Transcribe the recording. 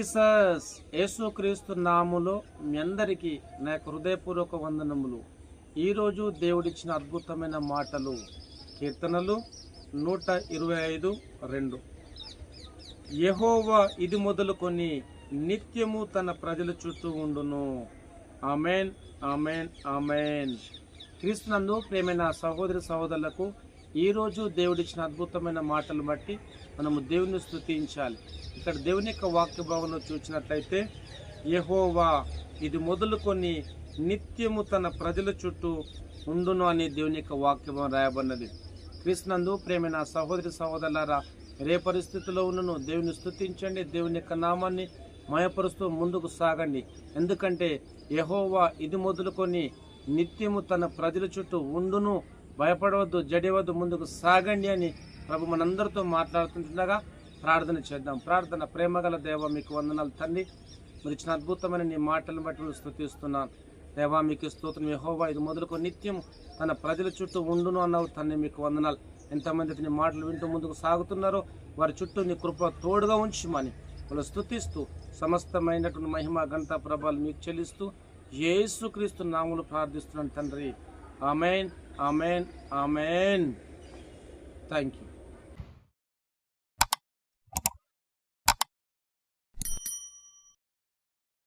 Jesus. యేసుక్రీస్తు నామములో మీ అందరికీ నా యొక్క హృదయపూర్వక వందనములు. ఈరోజు దేవుడిచ్చిన అద్భుతమైన మాటలు కీర్తనలు 125:2. యెహోవా ఇది మొదలుకొని నిత్యము తన ప్రజల చుట్టూ ఉండును. ఆమేన్, ఆమేన్, ఆమేన్. క్రీస్తునందు ప్రేమైన సహోదరి సహోదరులకు ఈరోజు దేవుడిచ్చిన అద్భుతమైన మాటలు బట్టి మనము దేవుని స్తుతించాలి. ఇక్కడ దేవుని యొక్క వాక్య భాగంలో చూసినట్లయితే యెహోవా ఇది మొదలుకొని నిత్యము తన ప్రజల చుట్టూ ఉండును అని దేవుని యొక్క వాక్యం రాయబడినది. క్రీస్తునందు ప్రేమైన సహోదరి సహోదరులారా, ఏ పరిస్థితిలో ఉన్నను దేవుని స్తుతించండి, దేవుని యొక్క నామాన్ని మయపరుస్తూ ముందుకు సాగండి. ఎందుకంటే యెహోవా ఇది మొదలుకొని నిత్యము తన ప్రజల చుట్టూ ఉండును, భయపడవద్దు, జడివద్దు, ముందుకు సాగండి అని ప్రభు మనందరితో మాట్లాడుతుండగా ప్రార్థన చేద్దాం. ప్రార్థన. ప్రేమగల దేవ, మీకు వందనాలు తండ్రి. మీరు ఇచ్చిన అద్భుతమైన నీ మాటలను బట్టి నేను స్తుతిస్తున్నాను. దేవా, మీకు స్తోత్రం. యెహోవా ఇది మొదలుకొని నిత్యం తన ప్రజల చుట్టూ ఉండును అన్నావు తండ్రి, మీకు వందనాలు. ఎంతమంది నీ మాటలు వింటూ ముందుకు సాగుతున్నారో వారి చుట్టూ నీ కృప తోడుగా ఉంచమని వాళ్ళు స్తుతిస్తూ సమస్తమైనటువంటి మహిమ ఘనత ప్రభావాలు మీకు చెల్లిస్తూ యేసుక్రీస్తు నామములో ప్రార్థిస్తున్నాను తండ్రి. ఆమేన్, ఆమేన్, ఆమేన్. Thank you.